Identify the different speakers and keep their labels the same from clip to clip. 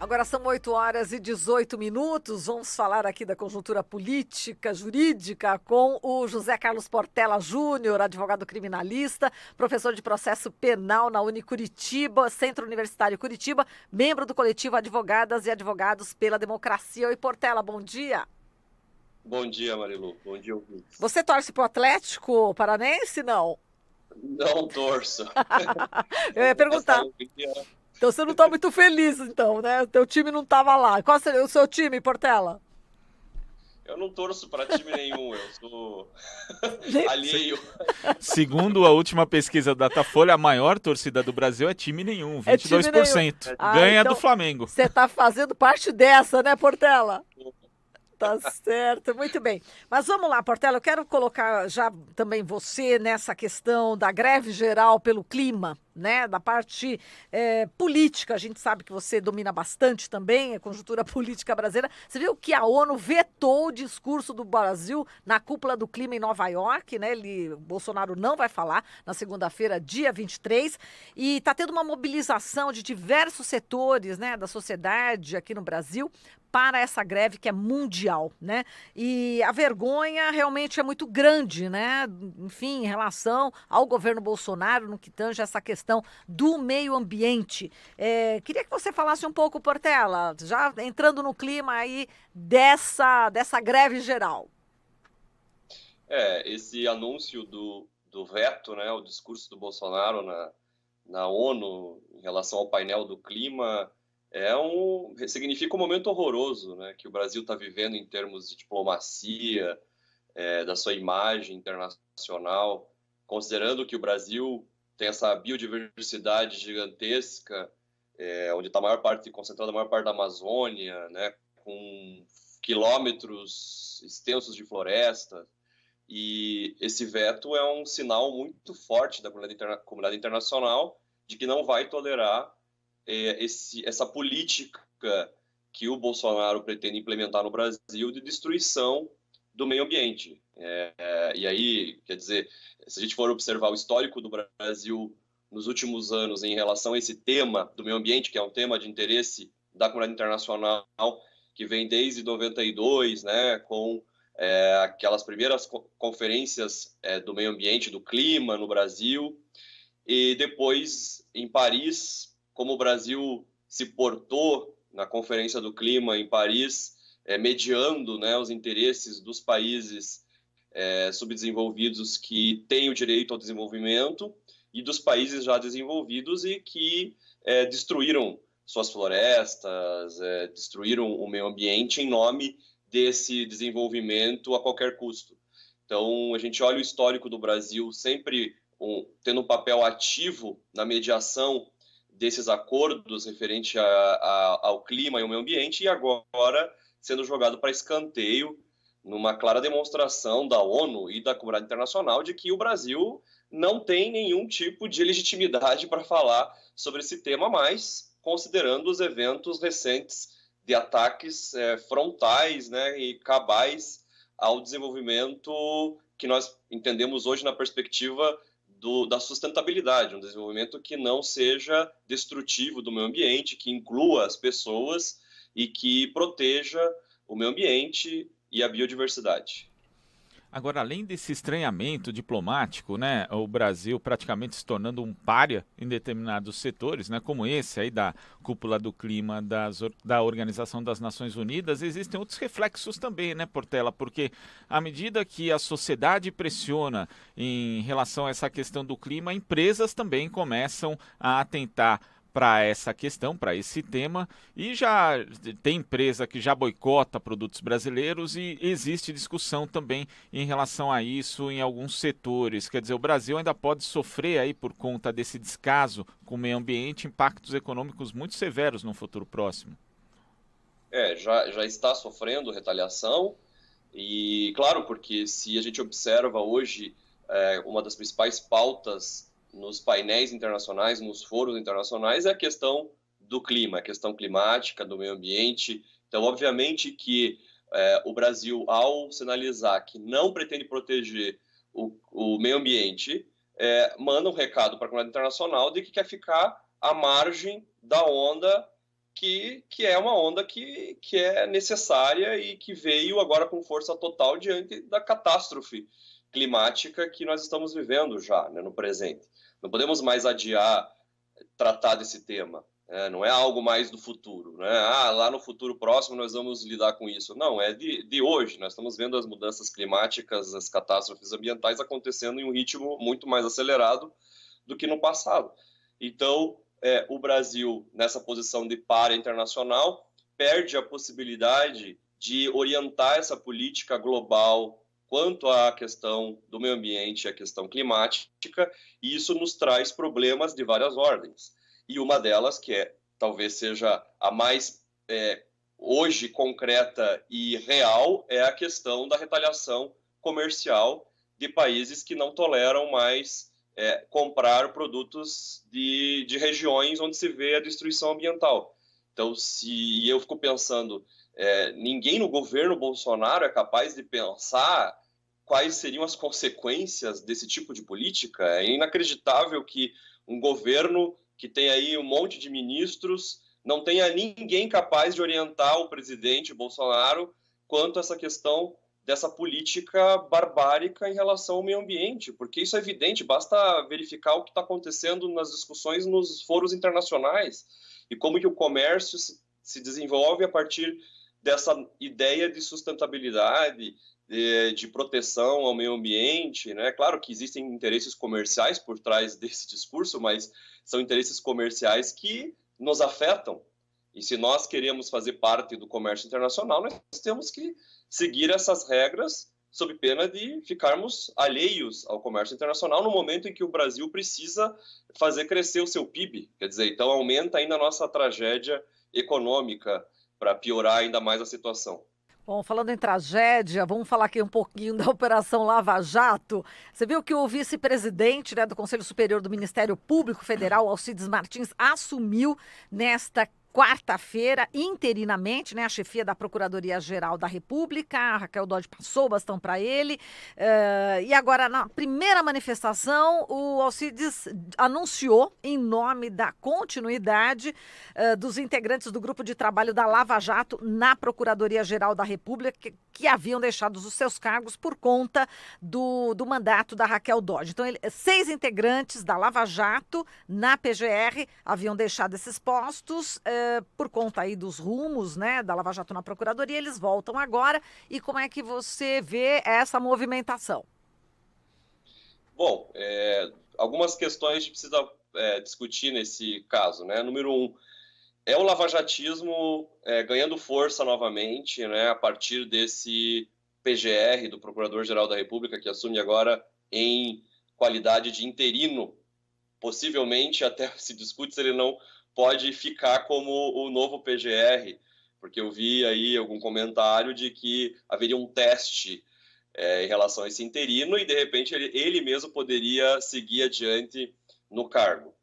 Speaker 1: Agora são 8h18. Vamos falar aqui da conjuntura política, jurídica, com o José Carlos Portela Júnior, advogado criminalista, professor de processo penal na Unicuritiba, Centro Universitário Curitiba, membro do coletivo Advogadas e Advogados pela Democracia. Oi, Portela, bom dia.
Speaker 2: Bom dia, Marilu. Bom dia, ouvintes.
Speaker 1: Você torce pro Atlético Paranaense, não?
Speaker 2: Não torço.
Speaker 1: Eu ia
Speaker 2: Essa
Speaker 1: perguntar.
Speaker 2: alegria.
Speaker 1: Então você não tá muito feliz, então, né? O teu time não tava lá. Qual seria o seu time, Portela?
Speaker 2: Eu não torço para time nenhum, eu sou alheio.
Speaker 3: Segundo a última pesquisa da Datafolha, a maior torcida do Brasil é time nenhum,
Speaker 1: É time nenhum.
Speaker 3: 22%.
Speaker 1: Ah,
Speaker 3: Ganha
Speaker 1: então
Speaker 3: do Flamengo.
Speaker 1: você tá fazendo parte dessa, né, Portela? Tá certo, muito bem. Mas vamos lá, Portela, eu quero colocar já também você nessa questão da greve geral pelo clima, né? Da parte política. A gente sabe que você domina bastante também a conjuntura política brasileira. Você viu que a ONU vetou o discurso do Brasil na cúpula do clima em Nova York, né? O Bolsonaro não vai falar na segunda-feira, dia 23, e está tendo uma mobilização de diversos setores, né, da sociedade aqui no Brasil para essa greve que é mundial, né? E a vergonha realmente é muito grande, né? Enfim, em relação ao governo Bolsonaro, no que tange essa questão do meio ambiente. Queria que você falasse um pouco, Portela, já entrando no clima aí dessa greve geral.
Speaker 2: Esse anúncio do veto, né, o discurso do Bolsonaro na ONU em relação ao painel do clima significa um momento horroroso, né, que o Brasil está vivendo em termos de diplomacia, da sua imagem internacional, considerando que o Brasil tem essa biodiversidade gigantesca, onde está concentrada a maior parte da Amazônia, né, com quilômetros extensos de floresta. E esse veto é um sinal muito forte da comunidade internacional de que não vai tolerar essa política que o Bolsonaro pretende implementar no Brasil de destruição do meio ambiente. E aí, quer dizer, se a gente for observar o histórico do Brasil nos últimos anos em relação a esse tema do meio ambiente, que é um tema de interesse da comunidade internacional, que vem desde 92, né, com aquelas primeiras conferências do meio ambiente, do clima no Brasil, e depois em Paris, como o Brasil se portou na Conferência do Clima em Paris, mediando, né, os interesses dos países subdesenvolvidos que têm o direito ao desenvolvimento e dos países já desenvolvidos e que destruíram suas florestas, destruíram o meio ambiente em nome desse desenvolvimento a qualquer custo. Então, a gente olha o histórico do Brasil sempre tendo um papel ativo na mediação desses acordos referente ao clima e ao meio ambiente, e agora sendo jogado para escanteio numa clara demonstração da ONU e da comunidade internacional de que o Brasil não tem nenhum tipo de legitimidade para falar sobre esse tema, mas considerando os eventos recentes de ataques frontais, né, e cabais ao desenvolvimento que nós entendemos hoje na perspectiva da sustentabilidade, um desenvolvimento que não seja destrutivo do meio ambiente, que inclua as pessoas e que proteja o meio ambiente e a biodiversidade.
Speaker 3: Agora, além desse estranhamento diplomático, né, o Brasil praticamente se tornando um pária em determinados setores, né, como esse aí da cúpula do clima da Organização das Nações Unidas, existem outros reflexos também, né, Portela? Porque à medida que a sociedade pressiona em relação a essa questão do clima, empresas também começam a atentar para essa questão, para esse tema, e já tem empresa que já boicota produtos brasileiros e existe discussão também em relação a isso em alguns setores. Quer dizer, o Brasil ainda pode sofrer aí por conta desse descaso com o meio ambiente, impactos econômicos muito severos no futuro próximo.
Speaker 2: Já está sofrendo retaliação e, claro, porque se a gente observa hoje uma das principais pautas nos painéis internacionais, nos fóruns internacionais, é a questão do clima, a questão climática, do meio ambiente. Então, obviamente que o Brasil, ao sinalizar que não pretende proteger o meio ambiente, manda um recado para a comunidade internacional de que quer ficar à margem da onda que é uma onda que é necessária e que veio agora com força total diante da catástrofe climática que nós estamos vivendo já, né, no presente. Não podemos mais adiar tratar desse tema. Não é algo mais do futuro, né? Lá no futuro próximo nós vamos lidar com isso. Não, é de hoje. Nós estamos vendo as mudanças climáticas, as catástrofes ambientais acontecendo em um ritmo muito mais acelerado do que no passado. Então, o Brasil, nessa posição de para internacional, perde a possibilidade de orientar essa política global quanto à questão do meio ambiente, à questão climática, e isso nos traz problemas de várias ordens. E uma delas, que talvez seja a mais hoje concreta e real, é a questão da retaliação comercial de países que não toleram mais comprar produtos de regiões onde se vê a destruição ambiental. Então, se eu fico pensando, ninguém no governo Bolsonaro é capaz de pensar quais seriam as consequências desse tipo de política. É inacreditável que um governo que tem aí um monte de ministros não tenha ninguém capaz de orientar o presidente Bolsonaro quanto a essa questão dessa política barbárica em relação ao meio ambiente, porque isso é evidente, basta verificar o que está acontecendo nas discussões nos foros internacionais e como que o comércio se desenvolve a partir dessa ideia de sustentabilidade, de proteção ao meio ambiente, né? Claro que existem interesses comerciais por trás desse discurso, mas são interesses comerciais que nos afetam. E se nós queremos fazer parte do comércio internacional, nós temos que seguir essas regras sob pena de ficarmos alheios ao comércio internacional no momento em que o Brasil precisa fazer crescer o seu PIB. Quer dizer, então aumenta ainda a nossa tragédia econômica para piorar ainda mais a situação.
Speaker 1: Bom, falando em tragédia, vamos falar aqui um pouquinho da Operação Lava Jato. Você viu que o vice-presidente, né, do Conselho Superior do Ministério Público Federal, Alcides Martins, assumiu nesta quarta-feira, interinamente, né, a chefia da Procuradoria-Geral da República. A Raquel Dodge passou o bastão para ele. E agora, na primeira manifestação, o Alcides anunciou, em nome da continuidade dos integrantes do grupo de trabalho da Lava Jato na Procuradoria-Geral da República, que haviam deixado os seus cargos por conta do mandato da Raquel Dodge. Então, 6 integrantes da Lava Jato na PGR haviam deixado esses postos por conta aí dos rumos, né, da Lava Jato na Procuradoria. Eles voltam agora. E como é que você vê essa movimentação?
Speaker 2: Bom, algumas questões a gente precisa discutir nesse caso, né? Número 1, é o lavajatismo ganhando força novamente, né, a partir desse PGR, do Procurador-Geral da República, que assume agora em qualidade de interino. Possivelmente até se discute se ele não pode ficar como o novo PGR, porque eu vi aí algum comentário de que haveria um teste em relação a esse interino e, de repente, ele mesmo poderia seguir adiante no cargo.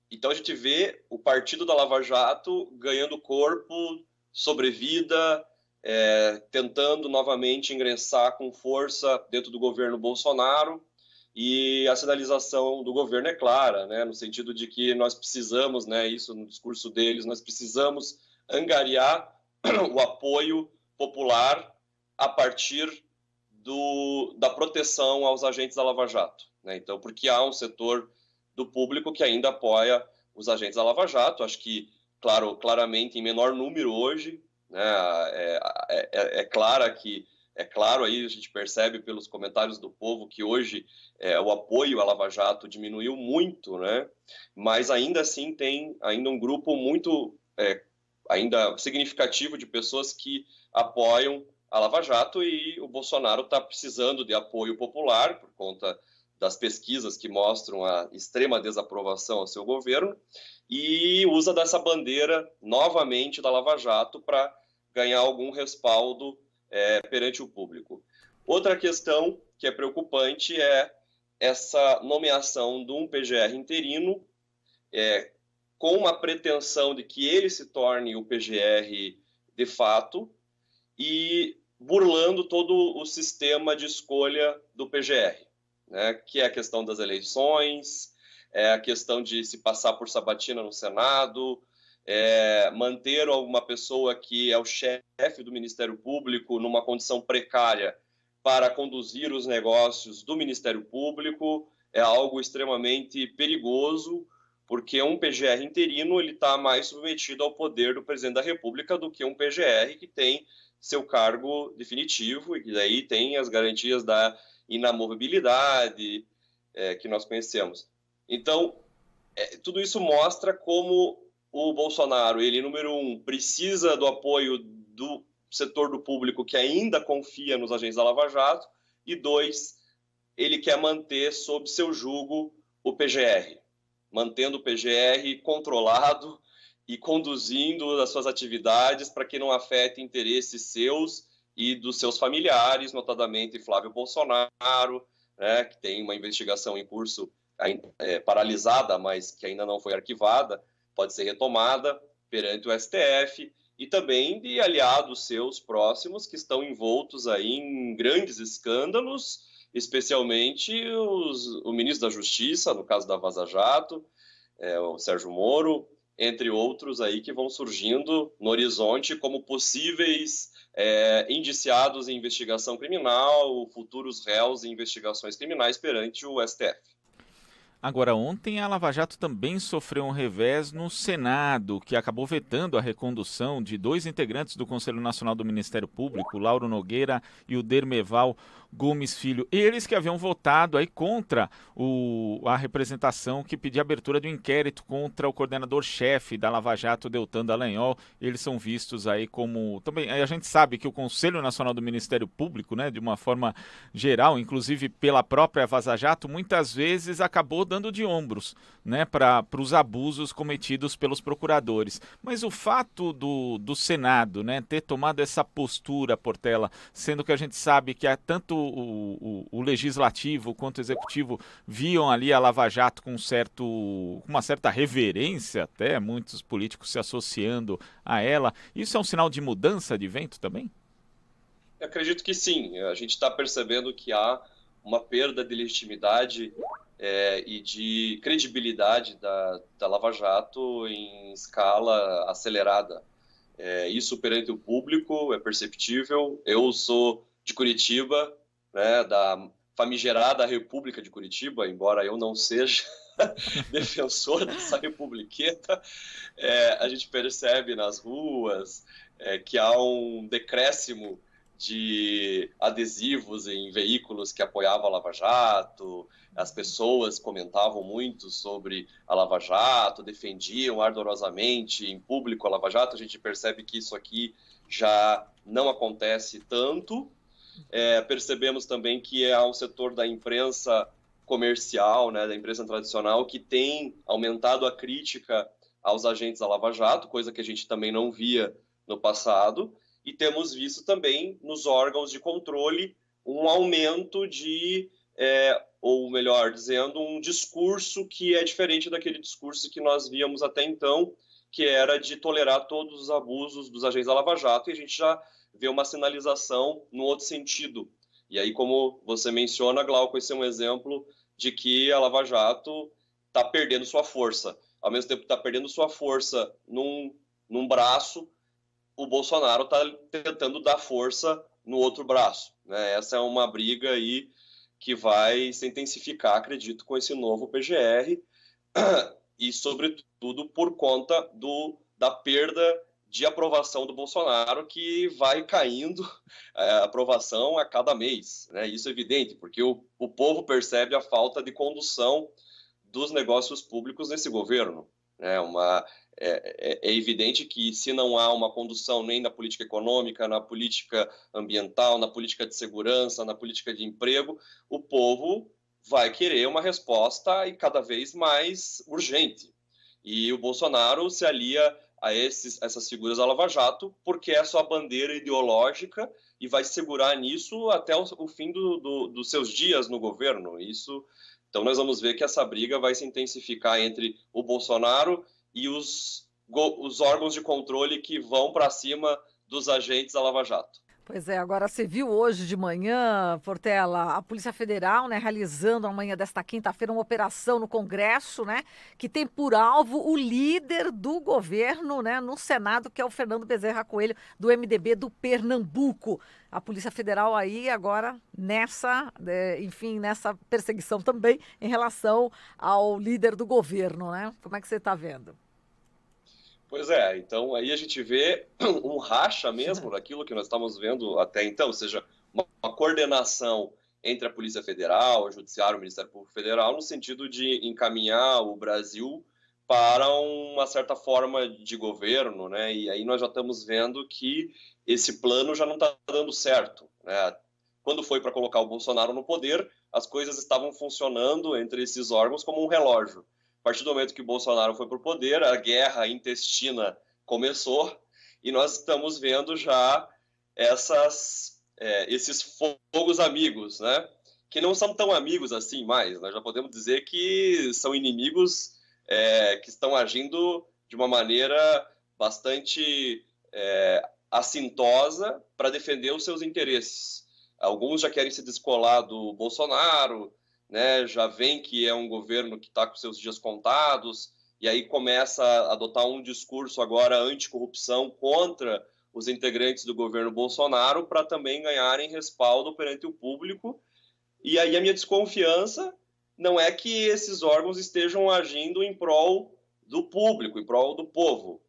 Speaker 2: Então, a gente vê o partido da Lava Jato ganhando corpo, sobrevida, tentando novamente ingressar com força dentro do governo Bolsonaro. E a sinalização do governo é clara, né, no sentido de que nós precisamos, né, isso no discurso deles, nós precisamos angariar o apoio popular a partir da proteção aos agentes da Lava Jato, né? Então, porque há um setor do público que ainda apoia os agentes da Lava Jato, acho que, claramente em menor número hoje, né, claro, aí a gente percebe pelos comentários do povo que hoje o apoio à Lava Jato diminuiu muito, né? Mas ainda assim tem ainda um grupo muito ainda significativo de pessoas que apoiam a Lava Jato, e o Bolsonaro está precisando de apoio popular por conta das pesquisas que mostram a extrema desaprovação ao seu governo, e usa dessa bandeira novamente da Lava Jato para ganhar algum respaldo perante o público. Outra questão que é preocupante é essa nomeação de um PGR interino, com uma pretensão de que ele se torne o PGR de fato e burlando todo o sistema de escolha do PGR, né, que é a questão das eleições, a questão de se passar por sabatina no Senado, manter uma pessoa que é o chefe do Ministério Público numa condição precária para conduzir os negócios do Ministério Público é algo extremamente perigoso, porque um PGR interino ele está mais submetido ao poder do presidente da República do que um PGR que tem seu cargo definitivo e que daí tem as garantias da inamovibilidade que nós conhecemos. Então, tudo isso mostra como o Bolsonaro, ele, número um, precisa do apoio do setor do público que ainda confia nos agentes da Lava Jato, e dois, ele quer manter sob seu jugo o PGR, mantendo o PGR controlado e conduzindo as suas atividades para que não afete interesses seus e dos seus familiares, notadamente Flávio Bolsonaro, né, que tem uma investigação em curso paralisada, mas que ainda não foi arquivada, pode ser retomada perante o STF, e também de aliados seus próximos que estão envoltos aí em grandes escândalos, especialmente o ministro da Justiça, no caso da Vaza Jato, o Sérgio Moro, entre outros aí que vão surgindo no horizonte como possíveis indiciados em investigação criminal, futuros réus em investigações criminais perante o STF.
Speaker 3: Agora, ontem a Lava Jato também sofreu um revés no Senado, que acabou vetando a recondução de 2 integrantes do Conselho Nacional do Ministério Público, Lauro Nogueira e o Dermeval Gomes Filho. Eles que haviam votado aí contra a representação que pedia abertura de um inquérito contra o coordenador-chefe da Lava Jato, Deltan Dallagnol. Eles são vistos aí como... Também a gente sabe que o Conselho Nacional do Ministério Público, né, de uma forma geral, inclusive pela própria Vaza Jato, muitas vezes acabou dando de ombros, né, para os abusos cometidos pelos procuradores. Mas o fato do Senado, né, ter tomado essa postura, Portela, sendo que a gente sabe que tanto o Legislativo quanto o Executivo viam ali a Lava Jato com uma certa reverência, até muitos políticos se associando a ela, isso é um sinal de mudança de vento também?
Speaker 2: Eu acredito que sim. A gente está percebendo que há uma perda de legitimidade e de credibilidade da Lava Jato em escala acelerada. Isso perante o público é perceptível. Eu sou de Curitiba, né, da famigerada República de Curitiba, embora eu não seja defensor dessa republiqueta, a gente percebe nas ruas que há um decréscimo de adesivos em veículos que apoiavam a Lava Jato, as pessoas comentavam muito sobre a Lava Jato, defendiam ardorosamente em público a Lava Jato. A gente percebe que isso aqui já não acontece tanto. Percebemos também que há um setor da imprensa comercial, né, da imprensa tradicional, que tem aumentado a crítica aos agentes da Lava Jato, coisa que a gente também não via no passado. E temos visto também nos órgãos de controle um aumento ou melhor dizendo, um discurso que é diferente daquele discurso que nós víamos até então, que era de tolerar todos os abusos dos agentes da Lava Jato, e a gente já vê uma sinalização no outro sentido. E aí, como você menciona, Glauco, esse é um exemplo de que a Lava Jato está perdendo sua força. Ao mesmo tempo que está perdendo sua força num braço, o Bolsonaro está tentando dar força no outro braço, né? Essa é uma briga aí que vai se intensificar, acredito, com esse novo PGR e, sobretudo, por conta da perda de aprovação do Bolsonaro, que vai caindo a aprovação a cada mês, né? Isso é evidente, porque o povo percebe a falta de condução dos negócios públicos nesse governo, né? É evidente que se não há uma condução nem na política econômica, na política ambiental, na política de segurança, na política de emprego, o povo vai querer uma resposta e cada vez mais urgente. E o Bolsonaro se alia a essas figuras da Lava Jato porque é a sua bandeira ideológica e vai segurar nisso até o fim dos seus dias no governo. Então nós vamos ver que essa briga vai se intensificar entre o Bolsonaro e os órgãos de controle que vão para cima dos agentes da Lava Jato.
Speaker 1: Pois é, agora você viu hoje de manhã, Portela, a Polícia Federal, né, realizando amanhã desta quinta-feira uma operação no Congresso, né, que tem por alvo o líder do governo, né, no Senado, que é o Fernando Bezerra Coelho, do MDB do Pernambuco. A Polícia Federal aí agora nessa, enfim, nessa perseguição também em relação ao líder do governo, né? Como é que você está vendo?
Speaker 2: Pois é, então aí a gente vê um racha mesmo daquilo que nós estamos vendo até então, ou seja, uma coordenação entre a Polícia Federal, o Judiciário, o Ministério Público Federal, no sentido de encaminhar o Brasil para uma certa forma de governo, né? E aí nós já estamos vendo que esse plano já não está dando certo, né? Quando foi para colocar o Bolsonaro no poder, as coisas estavam funcionando entre esses órgãos como um relógio. A partir do momento que o Bolsonaro foi para o poder, a guerra intestina começou e nós estamos vendo já esses fogos amigos, né? Que não são tão amigos assim mais. Nós já podemos dizer que são inimigos que estão agindo de uma maneira bastante assintosa para defender os seus interesses. Alguns já querem se descolar do Bolsonaro, né, já vem que é um governo que está com seus dias contados, e aí começa a adotar um discurso agora anticorrupção contra os integrantes do governo Bolsonaro para também ganharem respaldo perante o público. E aí a minha desconfiança não é que esses órgãos estejam agindo em prol do público, em prol do povo.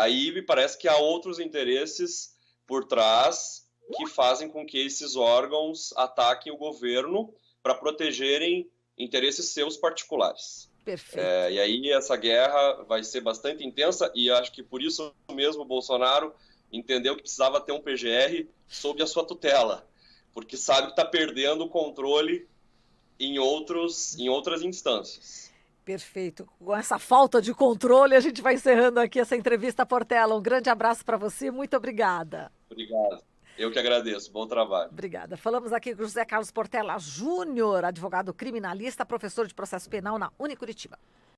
Speaker 2: Aí me parece que há outros interesses por trás que fazem com que esses órgãos ataquem o governo para protegerem interesses seus particulares.
Speaker 1: Perfeito.
Speaker 2: E aí essa guerra vai ser bastante intensa e acho que por isso mesmo o Bolsonaro entendeu que precisava ter um PGR sob a sua tutela, porque sabe que está perdendo o controle em outras instâncias.
Speaker 1: Perfeito. Com essa falta de controle, a gente vai encerrando aqui essa entrevista, Portela. Um grande abraço para você, muito obrigada.
Speaker 2: Obrigado. Eu que agradeço. Bom trabalho.
Speaker 1: Obrigada. Falamos aqui com José Carlos Portela Júnior, advogado criminalista, professor de processo penal na Unicuritiba.